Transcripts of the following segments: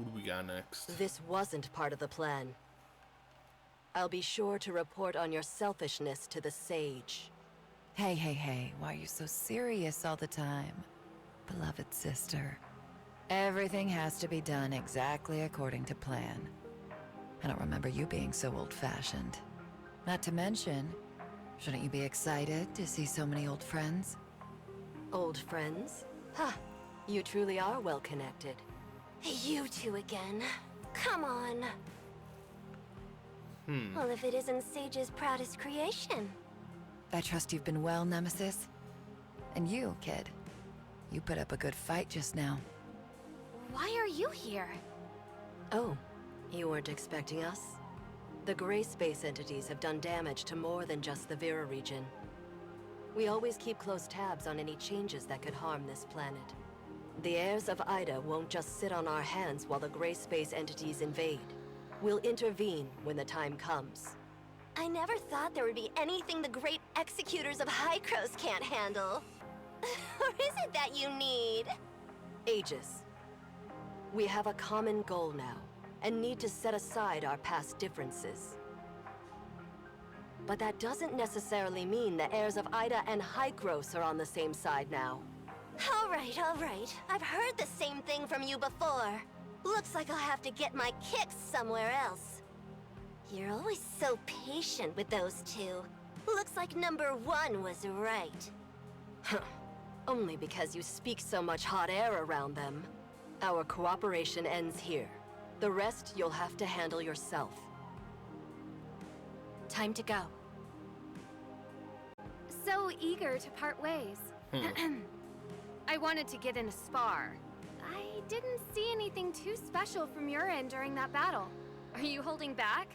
Who do we got next? This wasn't part of the plan. I'll be sure to report on your selfishness to the Sage. Hey, why are you so serious all the time? Beloved sister, everything has to be done exactly according to plan. I don't remember you being so old-fashioned. Not to mention, shouldn't you be excited to see so many old friends? Old friends? Ha! You truly are well connected. You two again. Come on. Well, if it isn't Sage's proudest creation. I trust you've been well, Nemesis. And you, kid. You put up a good fight just now. Why are you here? Oh, you weren't expecting us? The gray space entities have done damage to more than just the Vera region. We always keep close tabs on any changes that could harm this planet. The heirs of Ida won't just sit on our hands while the gray space entities invade. We'll intervene when the time comes. I never thought there would be anything the great executors of Hykros can't handle. Or is it that you need? Aegis. We have a common goal now, and need to set aside our past differences. But that doesn't necessarily mean the heirs of Ida and Hykros are on the same side now. All right. I've heard the same thing from you before. Looks like I'll have to get my kicks somewhere else. You're always so patient with those two. Looks like number one was right. Only because you speak so much hot air around them. Our cooperation ends here. The rest you'll have to handle yourself. Time to go. So eager to part ways. I wanted to get in a spar. I didn't see anything too special from your end during that battle. Are you holding back?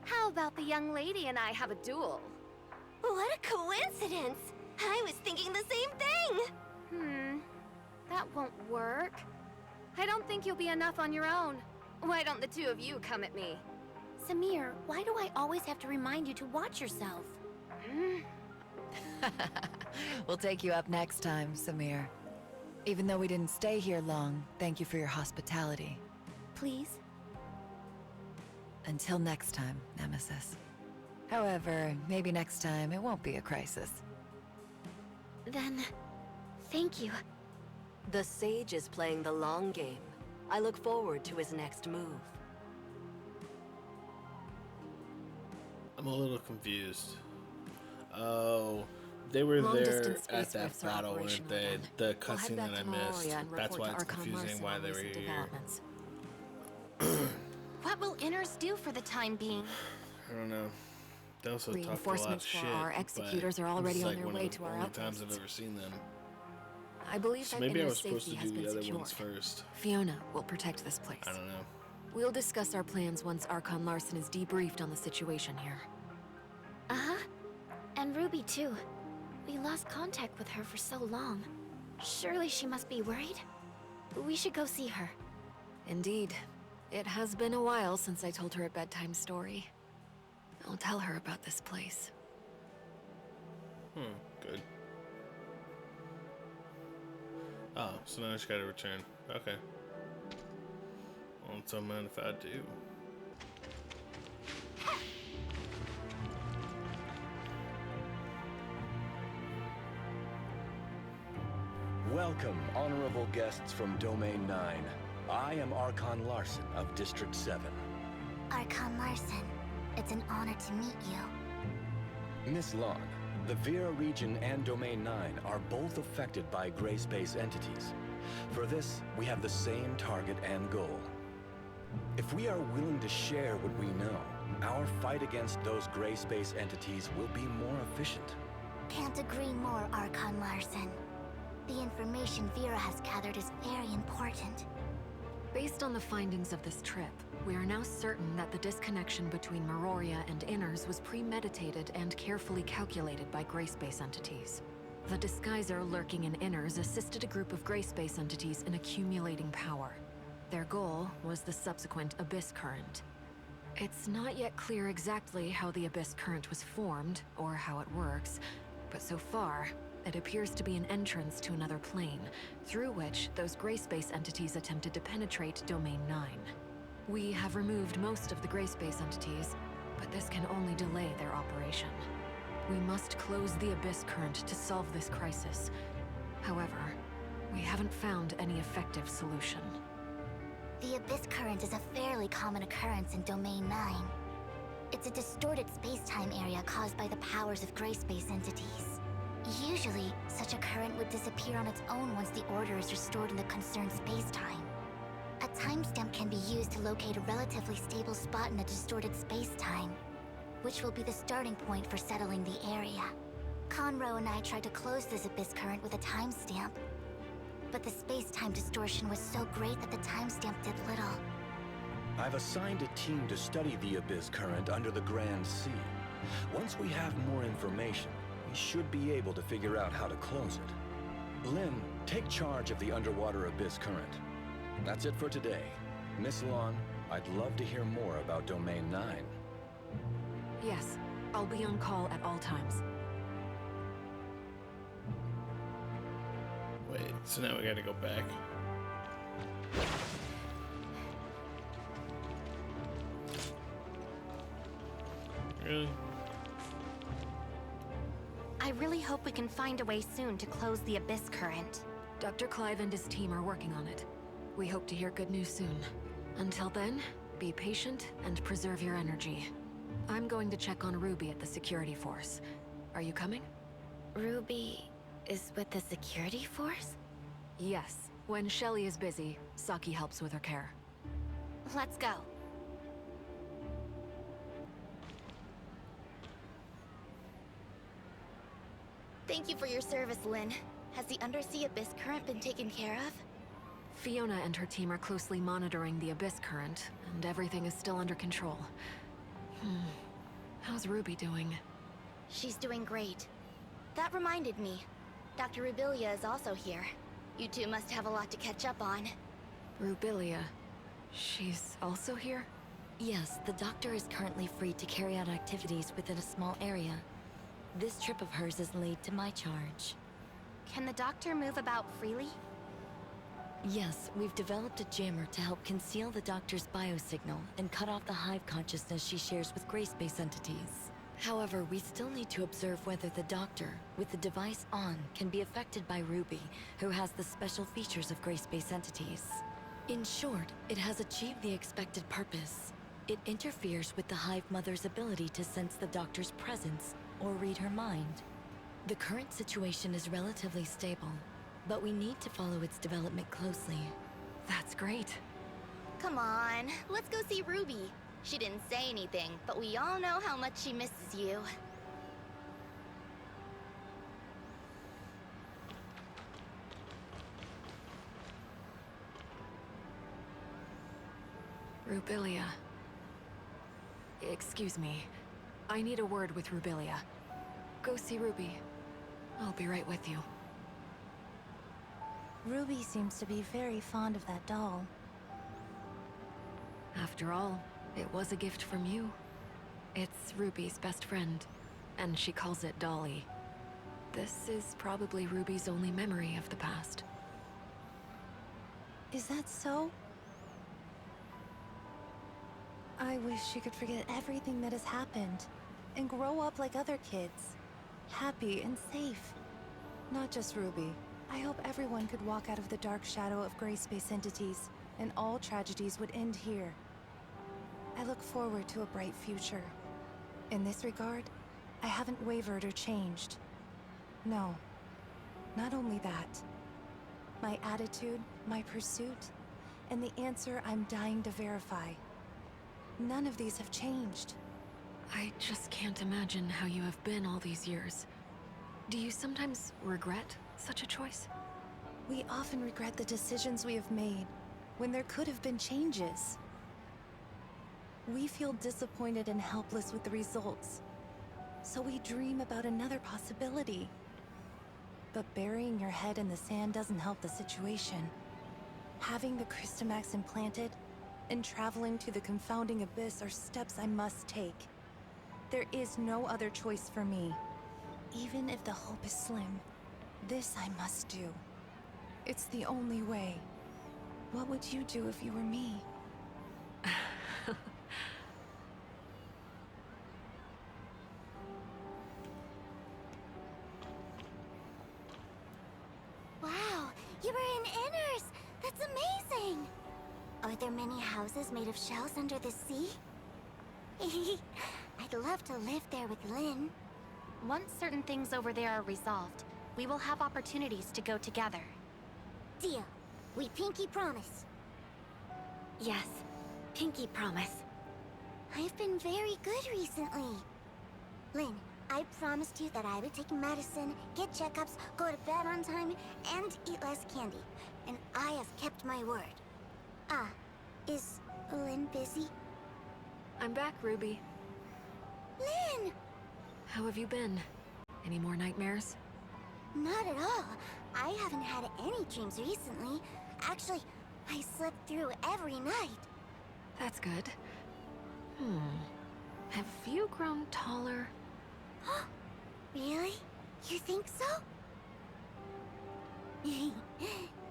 How about the young lady and I have a duel? What a coincidence! I was thinking the same thing! That won't work. I don't think you'll be enough on your own. Why don't the two of you come at me? Samir, why do I always have to remind you to watch yourself? We'll take you up next time, Samir. Even though we didn't stay here long, thank you for your hospitality. Please? Until next time, Nemesis. However, maybe next time it won't be a crisis. Then, thank you. The Sage is playing the long game. I look forward to his next move. I'm a little confused. Oh, they were there at that battle, weren't they? The cutscene that I missed. That's why it's confusing why they were here. What will Inners do for the time being? I don't know. They also talked a lot of Reinforcements shit. for our executors are already on their way to our outposts. Times outposts. I've ever seen them. I believe So that maybe I Inner's was supposed safety to has do been the other secured. ones first. Fiona will protect this place. I don't know. We'll discuss our plans once Archon Larson is debriefed on the situation here. Uh-huh. And Ruby, too. We lost contact with her for so long. Surely she must be worried? We should go see her. Indeed. It has been a while since I told her a bedtime story. I'll tell her about this place. Good. Oh, so now I just gotta return. Okay. Well, don't mind if I do. Welcome, honorable guests from Domain 9. I am Archon Larson of District 7. Archon Larson, it's an honor to meet you. Miss Long, the Vera region and Domain 9 are both affected by gray space entities. For this, we have the same target and goal. If we are willing to share what we know, our fight against those gray space entities will be more efficient. Can't agree more, Archon Larson. The information Vera has gathered is very important. Based on the findings of this trip, we are now certain that the disconnection between Meroria and Inners was premeditated and carefully calculated by gray space entities. The disguiser lurking in Inners assisted a group of gray space entities in accumulating power. Their goal was the subsequent Abyss Current. It's not yet clear exactly how the Abyss Current was formed, or how it works, but so far, It appears to be an entrance to another plane, through which those gray space entities attempted to penetrate Domain 9. We have removed most of the gray space entities, but this can only delay their operation. We must close the Abyss Current to solve this crisis. However, we haven't found any effective solution. The Abyss Current is a fairly common occurrence in Domain 9. It's a distorted space-time area caused by the powers of gray space entities. Usually, such a current would disappear on its own once the order is restored in the concerned space-time. A timestamp can be used to locate a relatively stable spot in a distorted space-time, which will be the starting point for settling the area. Conroe and I tried to close this Abyss Current with a timestamp, but the space-time distortion was so great that the timestamp did little. I've assigned a team to study the Abyss Current under the Grand Sea. Once we have more information, we should be able to figure out how to close it. Lynn, take charge of the underwater Abyss Current. That's it for today. Miss Lon, I'd love to hear more about Domain 9. Yes, I'll be on call at all times. Wait, so now we gotta go back. Really? I really hope we can find a way soon to close the Abyss Current. Dr. Clive and his team are working on it. We hope to hear good news soon. Until then, be patient and preserve your energy. I'm going to check on Ruby at the security force. Are you coming? Ruby is with the security force? Yes. When Shelly is busy, Saki helps with her care. Let's go. Thank you for your service, Lynn. Has the Undersea Abyss Current been taken care of? Fiona and her team are closely monitoring the Abyss Current, and everything is still under control. How's Ruby doing? She's doing great. That reminded me. Dr. Rubilia is also here. You two must have a lot to catch up on. Rubilia. She's also here? Yes, the doctor is currently free to carry out activities within a small area. This trip of hers is laid to my charge. Can the doctor move about freely? Yes, we've developed a jammer to help conceal the doctor's biosignal and cut off the hive consciousness she shares with gray space entities. However, we still need to observe whether the doctor, with the device on, can be affected by Ruby, who has the special features of gray space entities. In short, it has achieved the expected purpose. It interferes with the hive mother's ability to sense the doctor's presence or read her mind. The current situation is relatively stable, but we need to follow its development closely. That's great. Come on, let's go see Ruby. She didn't say anything, but we all know how much she misses you. Rubilia. Excuse me. I need a word with Rubilia. Go see Ruby. I'll be right with you. Ruby seems to be very fond of that doll. After all, it was a gift from you. It's Ruby's best friend, and she calls it Dolly. This is probably Ruby's only memory of the past. Is that so? I wish she could forget everything that has happened and grow up like other kids, happy and safe. Not just Ruby. I hope everyone could walk out of the dark shadow of gray space entities, and all tragedies would end here. I look forward to a bright future. In this regard, I haven't wavered or changed. No, not only that. My attitude, my pursuit, and the answer I'm dying to verify. None of these have changed. I just can't imagine how you have been all these years. Do you sometimes regret such a choice? We often regret the decisions we have made, when there could have been changes. We feel disappointed and helpless with the results, so we dream about another possibility. But burying your head in the sand doesn't help the situation. Having the Crystamax implanted and traveling to the confounding abyss are steps I must take. There is no other choice for me, even if the hope is slim. This I must do. It's the only way. What would you do if you were me? Wow, you were in Inners! That's amazing! Are there many houses made of shells under the sea? I'd love to live there with Lynn. Once certain things over there are resolved, we will have opportunities to go together. Deal. We pinky promise. Yes, pinky promise. I've been very good recently. Lynn, I promised you that I would take medicine, get checkups, go to bed on time, and eat less candy. And I have kept my word. Ah, is Lynn busy? I'm back, Ruby. Lynn! How have you been? Any more nightmares? Not at all. I haven't had any dreams recently. Actually, I slept through every night. That's good. Have you grown taller? Really? You think so?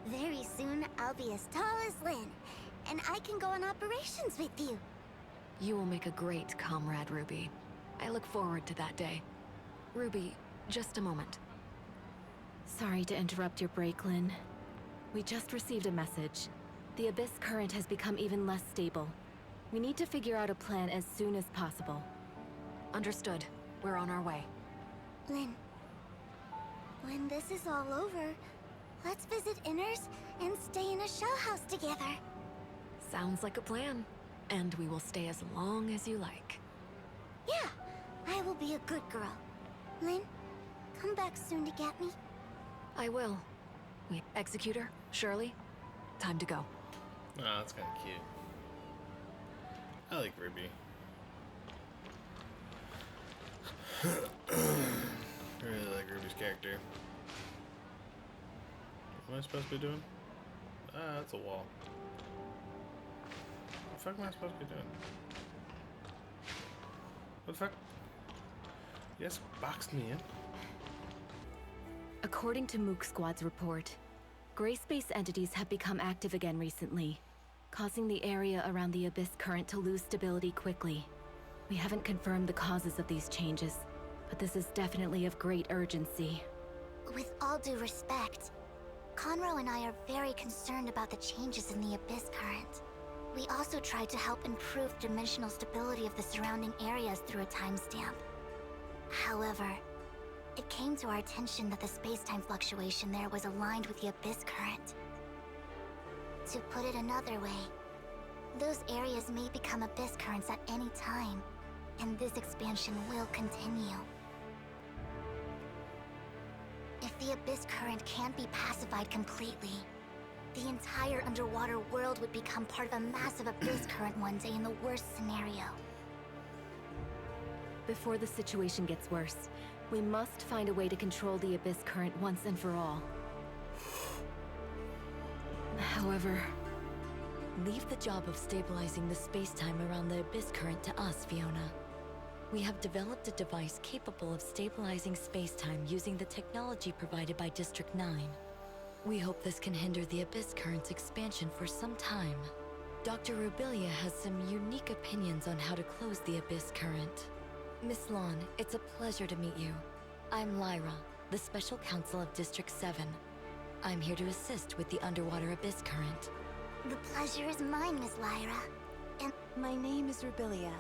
Very soon, I'll be as tall as Lynn, and I can go on operations with you. You will make a great comrade, Ruby. I look forward to that day. Ruby, just a moment. Sorry to interrupt your break, Lynn. We just received a message. The Abyss current has become even less stable. We need to figure out a plan as soon as possible. Understood. We're on our way. Lynn, when this is all over, let's visit Inners and stay in a shell house together. Sounds like a plan. And we will stay as long as you like. Yeah, I will be a good girl. Lynn, come back soon to get me. I will. Wait, Executor, Shirley, time to go. Oh, that's kind of cute. I like Ruby. I really like Ruby's character. What am I supposed to be doing? Ah, that's a wall. What the fuck am I supposed to be doing? What the fuck? Yes, boxed me in. According to Mook Squad's report, gray space entities have become active again recently, causing the area around the Abyss current to lose stability quickly. We haven't confirmed the causes of these changes, but this is definitely of great urgency. With all due respect, Conroe and I are very concerned about the changes in the Abyss current. We also tried to help improve dimensional stability of the surrounding areas through a timestamp. However, it came to our attention that the space-time fluctuation there was aligned with the Abyss current. To put it another way, those areas may become Abyss currents at any time, and this expansion will continue. If the Abyss current can't be pacified completely, the entire underwater world would become part of a massive Abyss current one day in the worst scenario. Before the situation gets worse, we must find a way to control the Abyss current once and for all. However, leave the job of stabilizing the space-time around the Abyss current to us, Fiona. We have developed a device capable of stabilizing space-time using the technology provided by District 9. We hope this can hinder the Abyss current's expansion for some time. Dr. Rubilia has some unique opinions on how to close the Abyss current. Miss Lon, it's a pleasure to meet you. I'm Lyra, the Special Counsel of District 7. I'm here to assist with the underwater Abyss current. The pleasure is mine, Miss Lyra. And My name is Rubilia.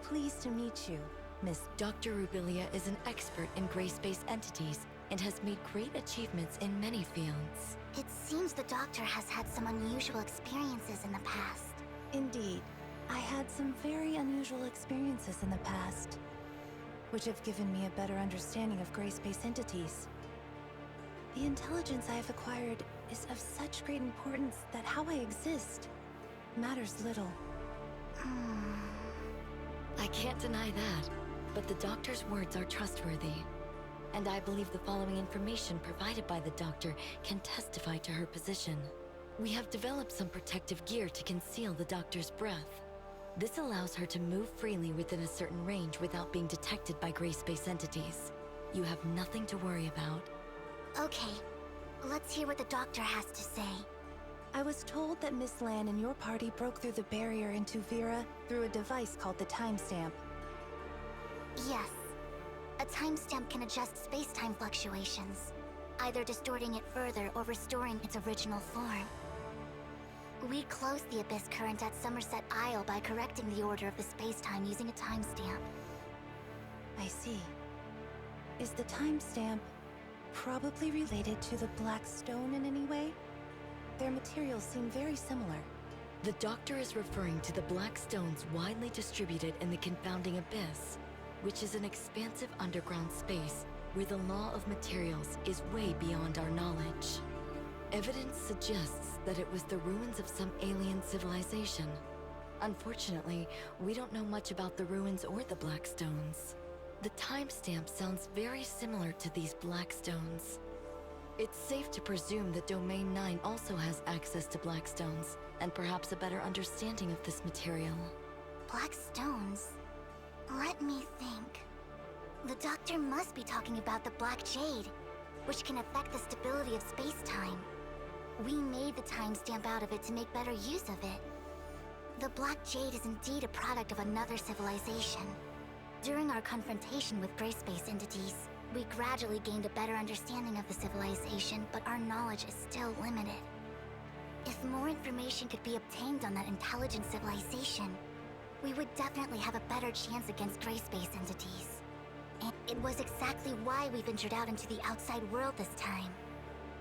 Pleased to meet you, Miss... Dr. Rubilia is an expert in gray space entities and has made great achievements in many fields. it seems the Doctor has had some unusual experiences in the past. Indeed. I had some very unusual experiences in the past, which have given me a better understanding of gray space entities. The intelligence I have acquired is of such great importance that how I exist matters little. I can't deny that, but the Doctor's words are trustworthy. And I believe the following information provided by the Doctor can testify to her position. We have developed some protective gear to conceal the Doctor's breath. This allows her to move freely within a certain range without being detected by gray space entities. You have nothing to worry about. Okay, let's hear what the doctor has to say. I was told that Miss Lan and your party broke through the barrier into Vera through a device called the timestamp. Yes. A timestamp can adjust space-time fluctuations, either distorting it further or restoring its original form. We closed the Abyss Current at Somerset Isle by correcting the order of the space-time using a timestamp. I see. Is the timestamp probably related to the Black Stone in any way? Their materials seem very similar. The Doctor is referring to the Black Stones widely distributed in the Confounding Abyss, which is an expansive underground space where the law of materials is way beyond our knowledge. Evidence suggests that it was the ruins of some alien civilization. Unfortunately, we don't know much about the ruins or the Black Stones. The timestamp sounds very similar to these Black Stones. It's safe to presume that Domain 9 also has access to Black Stones, and perhaps a better understanding of this material. Black stones? Let me think. The Doctor must be talking about the Black Jade, which can affect the stability of space-time. We made the timestamp out of it to make better use of it. The Black Jade is indeed a product of another civilization. During our confrontation with gray space entities, we gradually gained a better understanding of the civilization, but our knowledge is still limited. If more information could be obtained on that intelligent civilization, we would definitely have a better chance against gray space entities. And it was exactly why we ventured out into the outside world this time.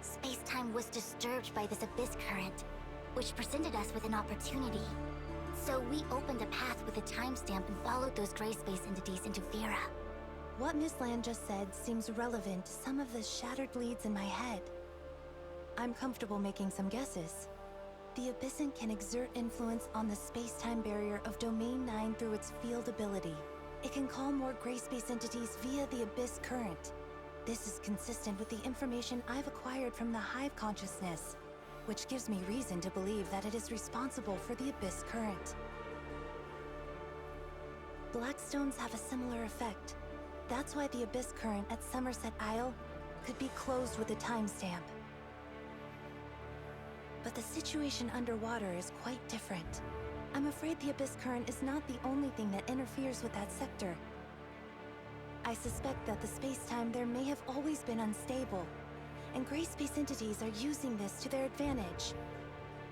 Space-time was disturbed by this Abyss Current, which presented us with an opportunity. So we opened a path with a timestamp and followed those gray space entities into Vera. What Miss Lan just said seems relevant to some of the shattered leads in my head. I'm comfortable making some guesses. The Abyssin can exert influence on the space-time barrier of Domain 9 through its field ability. It can call more gray space entities via the Abyss Current. This is consistent with the information I've acquired from the Hive consciousness, which gives me reason to believe that it is responsible for the Abyss Current. Black stones have a similar effect. That's why the Abyss Current at Somerset Isle could be closed with a timestamp. But the situation underwater is quite different. I'm afraid the Abyss Current is not the only thing that interferes with that sector. I suspect that the space-time there may have always been unstable, and gray space entities are using this to their advantage.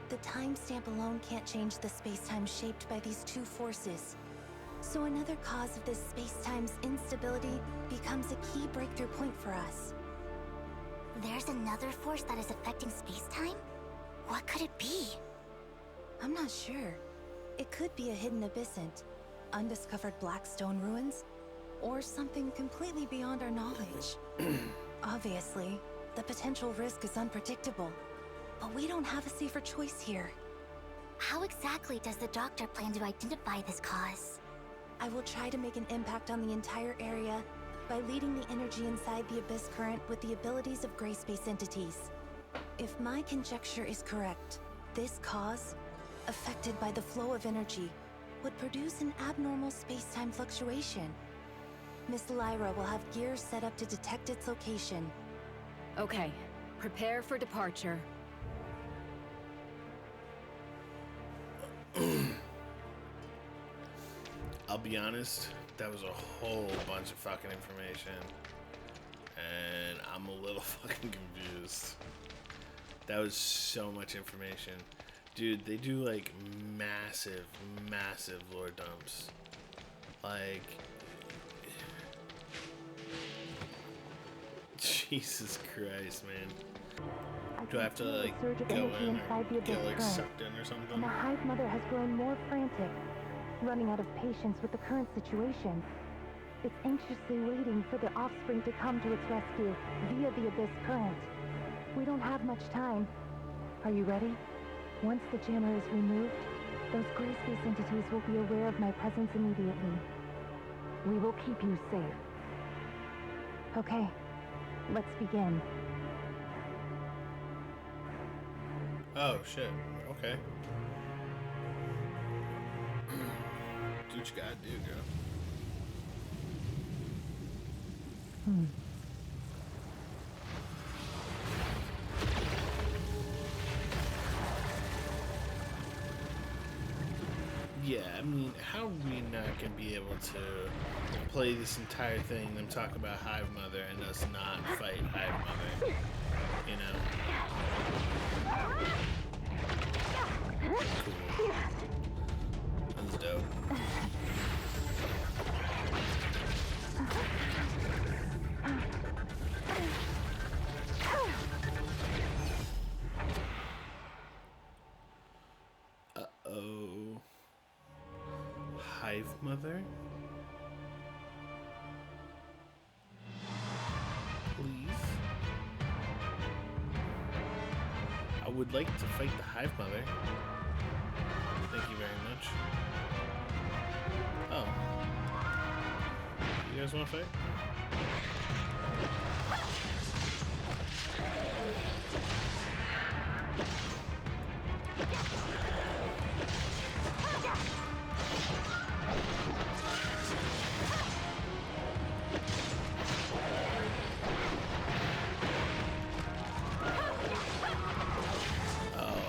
The timestamp alone can't change the space-time shaped by these two forces. So another cause of this space-time's instability becomes a key breakthrough point for us. There's another force that is affecting space-time? What could it be? I'm not sure. It could be a hidden abyssant, undiscovered black stone ruins, or something completely beyond our knowledge. Obviously, the potential risk is unpredictable, but we don't have a safer choice here. How exactly does the Doctor plan to identify this cause? I will try to make an impact on the entire area by leading the energy inside the Abyss Current with the abilities of gray space entities. If my conjecture is correct, this cause, affected by the flow of energy, would produce an abnormal space-time fluctuation. Miss Lyra will have gears set up to detect its location. Okay, prepare for departure. I'll be honest, that was a whole bunch of fucking information, and I'm a little fucking confused. That was so much information. Dude, they do like massive, massive lore dumps. Like, Jesus Christ, man. Do I have to like go in or get like sucked in or something? And the Hive Mother has grown more frantic, running out of patience with the current situation. It's anxiously waiting for the offspring to come to its rescue via the Abyss Current. We don't have much time. Are you ready? Once the jammer is removed, those gray space entities will be aware of my presence immediately. We will keep you safe. Okay, let's begin. Oh shit, okay. Do what you gotta do, girl. Yeah, I mean, how are we not gonna be able to play this entire thing, them talk about Hive Mother, and us not fight Hive Mother? You know? Cool. That's dope. Uh-oh. Hive Mother? Please? I would like to fight the Hive Mother. Thank you very much. Oh. You guys want to fight?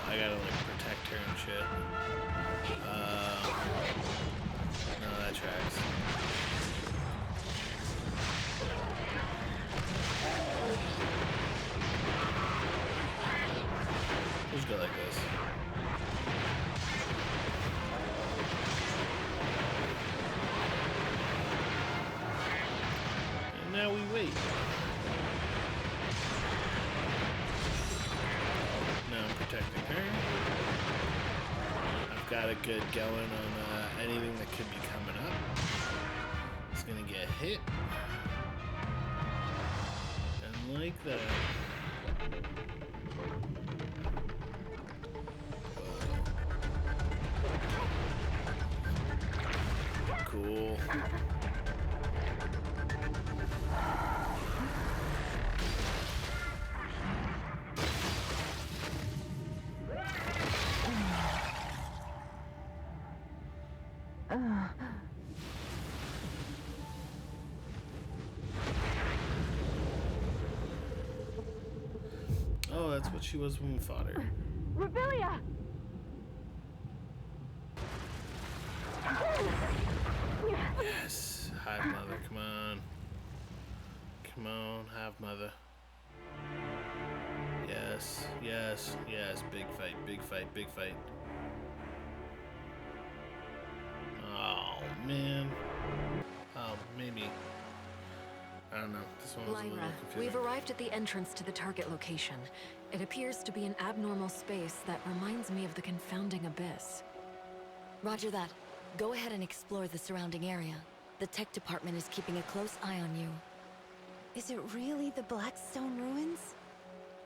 I gotta like protect her and shit. No, that tracks. We'll just go like this. And now we wait. Protecting her. I've got a good going on anything that could be coming up. It's gonna get hit. And like that. Cool. Oh, that's what she was when we fought her. Revelia! Yes, Hive Mother, come on. Come on, Hive Mother. Yes, yes, yes, big fight, big fight, big fight. Oh, man. Oh, maybe. I don't know. This one was a little Lyra, confusing. we've arrived at the entrance to the target location. It appears to be an abnormal space that reminds me of the confounding abyss. Roger that. Go ahead and explore the surrounding area. The tech department is keeping a close eye on you. Is it really the Blackstone ruins?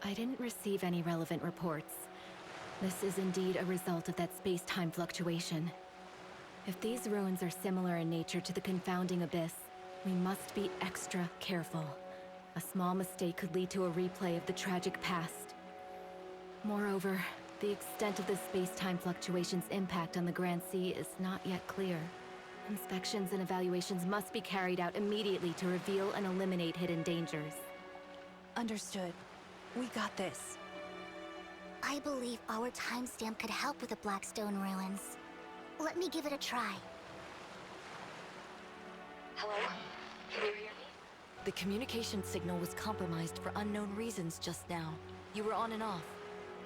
I didn't receive any relevant reports. This is indeed a result of that space-time fluctuation. If these ruins are similar in nature to the confounding abyss, we must be extra careful. A small mistake could lead to a replay of the tragic past. Moreover, the extent of the space-time fluctuation's impact on the Grand Sea is not yet clear. Inspections and evaluations must be carried out immediately to reveal and eliminate hidden dangers. Understood. We got this. I believe our timestamp could help with the Blackstone ruins. Let me give it a try. Hello? Can you hear me? The communication signal was compromised for unknown reasons just now. You were on and off.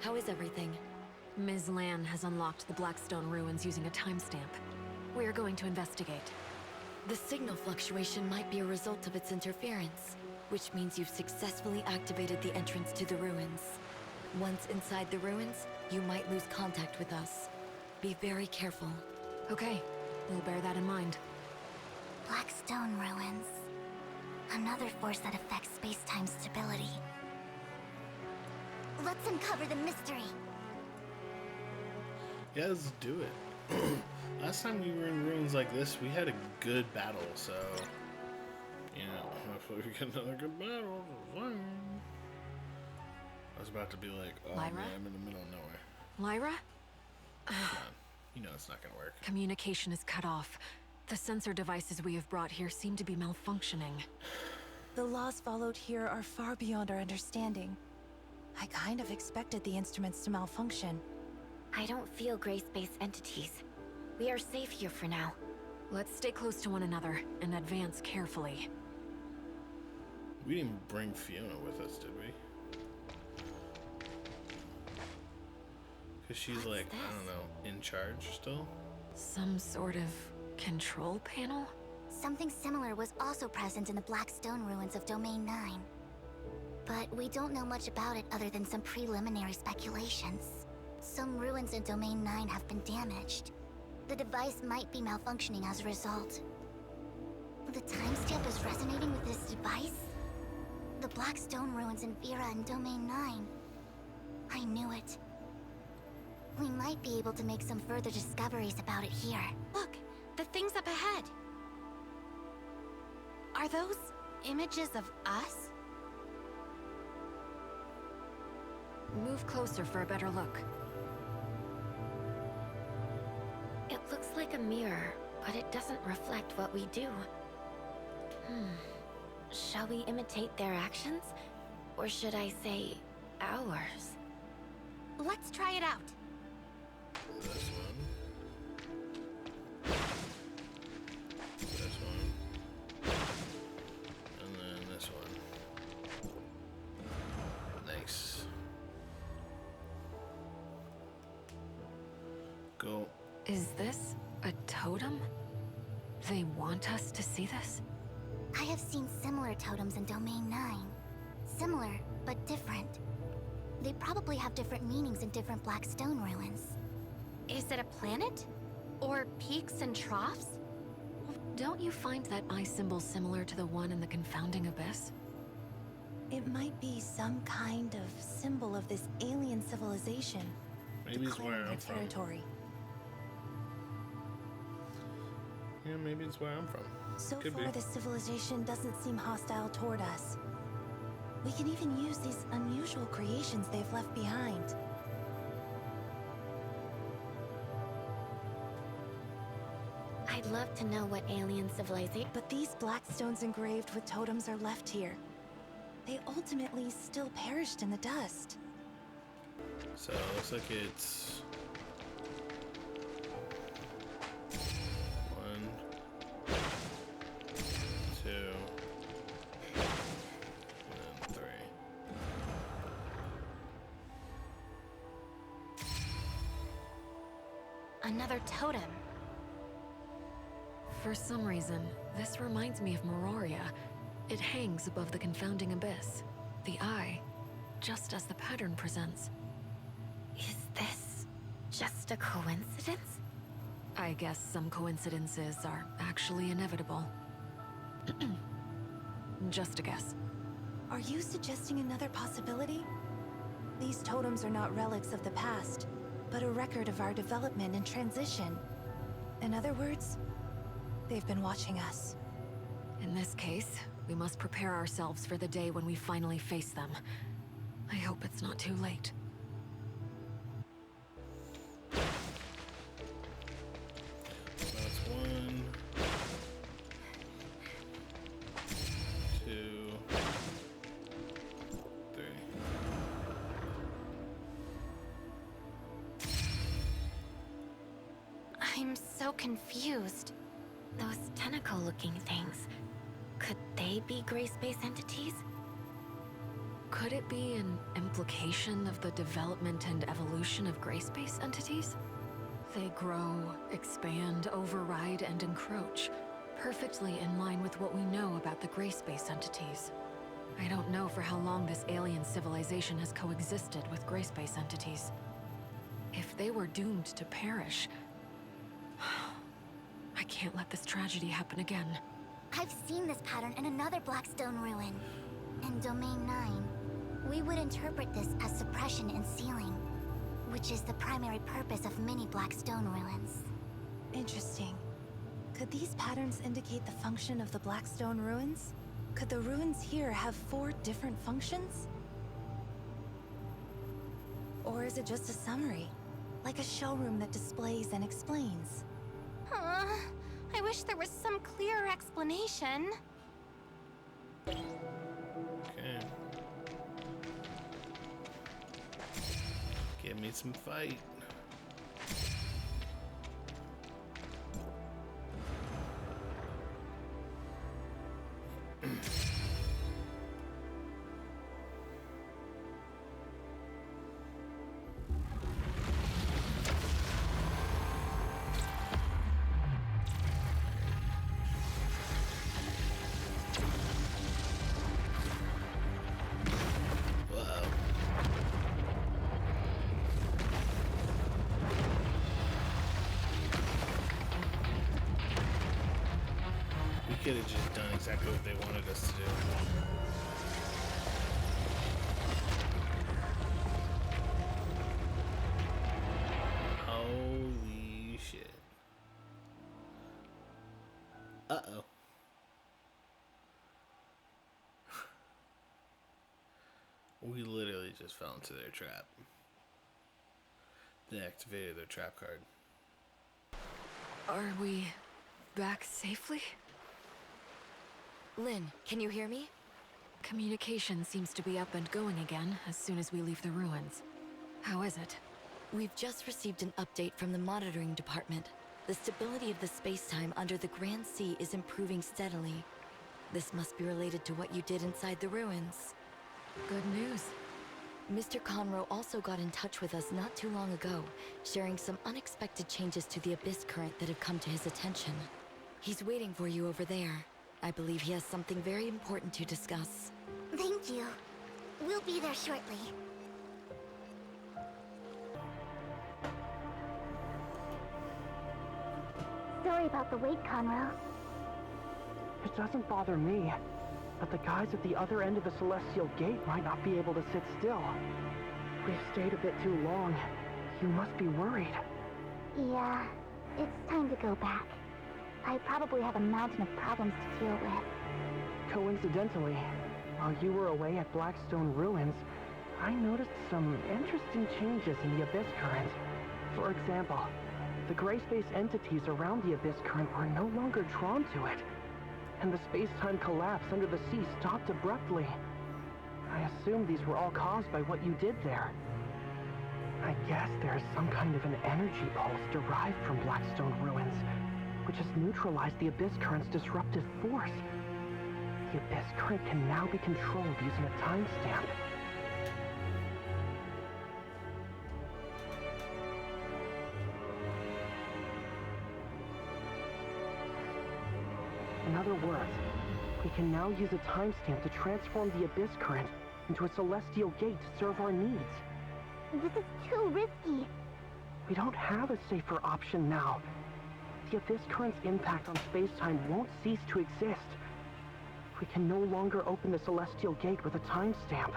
How is everything? Ms. Lan has unlocked the Blackstone ruins using a timestamp. We are going to investigate. The signal fluctuation might be a result of its interference, which means you've successfully activated the entrance to the ruins. Once inside the ruins, you might lose contact with us. Be very careful. Okay, we'll bear that in mind. Blackstone ruins. Another force that affects space-time stability. Let's uncover the mystery. Yeah, let's do it. Last time we were in ruins like this, we had a good battle, so... You know, hopefully we get another good battle. I was about to be like, oh Lyra? man, I'm in the middle of nowhere. Lyra? Come on. You know it's not gonna work. Communication is cut off. The sensor devices we have brought here seem to be malfunctioning. The laws followed here are far beyond our understanding. I kind of expected the instruments to malfunction. I don't feel gray space entities. We are safe here for now. Let's stay close to one another and advance carefully. We didn't bring Fiona with us, did we? Because she's like, I don't know, in charge still? Some sort of control panel? Something similar was also present in the black stone ruins of Domain 9. But we don't know much about it other than some preliminary speculations. Some ruins in Domain 9 have been damaged. The device might be malfunctioning as a result. The timestamp is resonating with this device? The black stone ruins in Vera and Domain 9. I knew it. We might be able to make some further discoveries about it here. Look, the things up ahead. Are those images of us? Move closer for a better look. It looks like a mirror, but it doesn't reflect what we do. Shall we imitate their actions? Or should I say, ours? Let's try it out. This one. This one. And then this one. Nice. Go. Is this a totem? They want us to see this? I have seen similar totems in Domain 9. Similar, but different. They probably have different meanings in different black stone ruins. Is it a planet? Or peaks and troughs? Don't you find that eye symbol similar to the one in the confounding abyss? It might be some kind of symbol of this alien civilization. Maybe it's where declaring I'm their from. territory. Yeah, maybe it's where I'm from. So Could far, be. this civilization doesn't seem hostile toward us. We can even use these unusual creations they've left behind. I'd love to know what alien civilization... But these black stones engraved with totems are left here. They ultimately still perished in the dust. So it looks like it's 1, 2, and 3. Another totem. For some reason, this reminds me of Meroria. It hangs above the confounding abyss. The eye, just as the pattern presents. Is this just a coincidence? I guess some coincidences are actually inevitable. Just a guess. Are you suggesting another possibility? These totems are not relics of the past, but a record of our development and transition. In other words, they've been watching us. In this case, we must prepare ourselves for the day when we finally face them. I hope it's not too late. That's 1, 2, 3. I'm so confused. Those tentacle-looking things, could they be gray space entities? Could it be an implication of the development and evolution of gray space entities? They grow, expand, override, and encroach, perfectly in line with what we know about the gray space entities. I don't know for how long this alien civilization has coexisted with gray space entities. If they were doomed to perish, I can't let this tragedy happen again. I've seen this pattern in another Blackstone ruin. In Domain 9, we would interpret this as suppression and sealing, which is the primary purpose of many Blackstone ruins. Interesting. Could these patterns indicate the function of the Blackstone ruins? Could the ruins here have 4 different functions? Or is it just a summary? Like a showroom that displays and explains? I wish there was some clearer explanation. Okay. Give me some fight. could have just done exactly what they wanted us to do. Holy shit. Uh-oh. We literally just fell into their trap. They activated their trap card. Are we back safely? Lynn, can you hear me? Communication seems to be up and going again as soon as we leave the ruins. How is it? We've just received an update from the monitoring department. The stability of the space-time under the Grand Sea is improving steadily. This must be related to what you did inside the ruins. Good news. Mr. Conroe also got in touch with us not too long ago, sharing some unexpected changes to the Abyss current that have come to his attention. He's waiting for you over there. I believe he has something very important to discuss. Thank you. We'll be there shortly. Sorry about the wait, Conroe. It doesn't bother me, but the guys at the other end of the Celestial Gate might not be able to sit still. We've stayed a bit too long. You must be worried. Yeah, it's time to go back. I probably have a mountain of problems to deal with. Coincidentally, while you were away at Blackstone Ruins, I noticed some interesting changes in the Abyss current. For example, the gray space entities around the Abyss current were no longer drawn to it, and the space-time collapse under the sea stopped abruptly. I assume these were all caused by what you did there. I guess there is some kind of an energy pulse derived from Blackstone Ruins, which has neutralized the Abyss current's disruptive force. The Abyss current can now be controlled using a timestamp. In other words, we can now use a timestamp to transform the Abyss current into a celestial gate to serve our needs. This is too risky. We don't have a safer option now. The Abyss current's impact on space-time won't cease to exist. We can no longer open the celestial gate with a timestamp.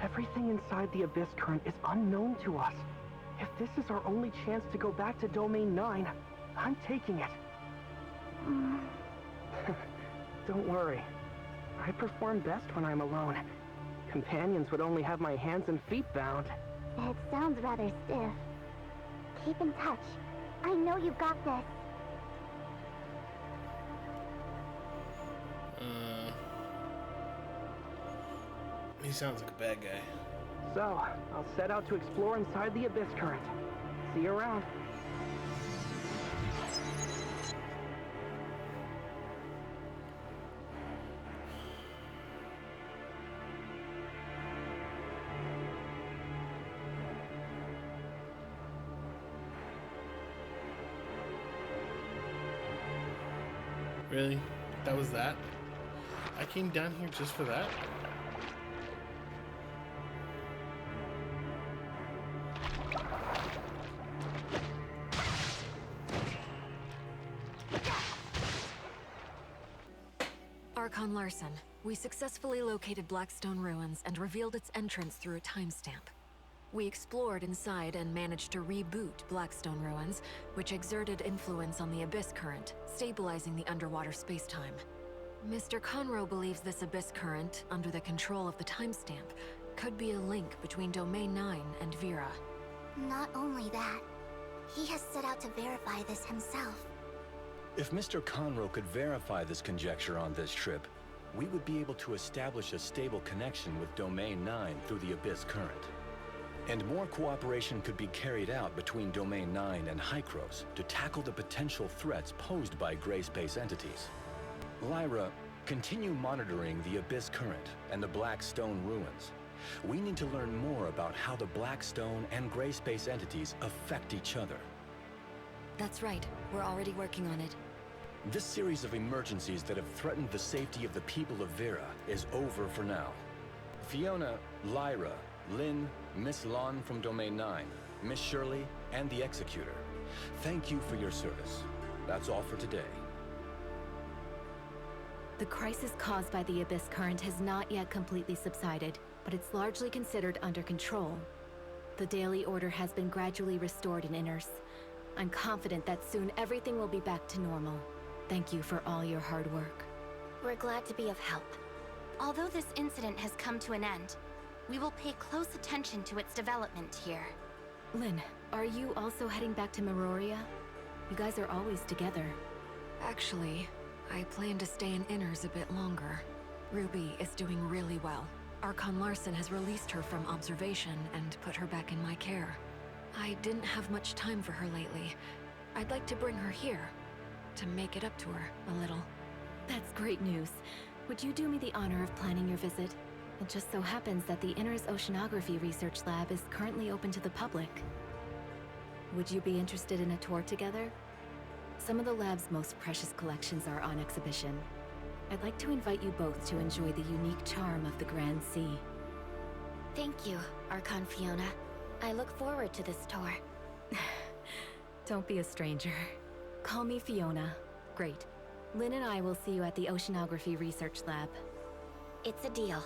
Everything inside the Abyss current is unknown to us. If this is our only chance to go back to Domain 9, I'm taking it. Don't worry. I perform best when I'm alone. Companions would only have my hands and feet bound. It sounds rather stiff. Keep in touch. I know you've got this. He sounds like a bad guy. So, I'll set out to explore inside the Abyss current. See you around. Really? That was that? I came down here just for that? Archon Larson, we successfully located Blackstone Ruins and revealed its entrance through a timestamp. We explored inside and managed to reboot Blackstone Ruins, which exerted influence on the Abyss current, stabilizing the underwater spacetime. Mr. Conroe believes this Abyss current, under the control of the timestamp, could be a link between Domain 9 and Vera. Not only that, he has set out to verify this himself. If Mr. Conroe could verify this conjecture on this trip, we would be able to establish a stable connection with Domain 9 through the Abyss current. And more cooperation could be carried out between Domain 9 and Hykros to tackle the potential threats posed by gray space entities. Lyra, continue monitoring the Abyss current and the Blackstone ruins. We need to learn more about how the Blackstone and gray space entities affect each other. That's right. We're already working on it. This series of emergencies that have threatened the safety of the people of Vera is over for now. Fiona, Lyra, Lynn, Miss Lon from Domain 9, Miss Shirley, and the Executor, thank you for your service. That's all for today. The crisis caused by the Abyss Current has not yet completely subsided, but it's largely considered under control. The Daily Order has been gradually restored in Inners. I'm confident that soon everything will be back to normal. Thank you for all your hard work. We're glad to be of help. Although this incident has come to an end, we will pay close attention to its development here. Lynn, are you also heading back to Meroria? You guys are always together. Actually, I plan to stay in Inners a bit longer. Ruby is doing really well. Archon Larson has released her from observation and put her back in my care. I didn't have much time for her lately. I'd like to bring her here, to make it up to her a little. That's great news. Would you do me the honor of planning your visit? It just so happens that the Inners Oceanography Research Lab is currently open to the public. Would you be interested in a tour together? Some of the lab's most precious collections are on exhibition. I'd like to invite you both to enjoy the unique charm of the Grand Sea. Thank you, Archon Fiona. I look forward to this tour. Don't be a stranger. Call me Fiona. Great. Lynn and I will see you at the Oceanography Research Lab. It's a deal.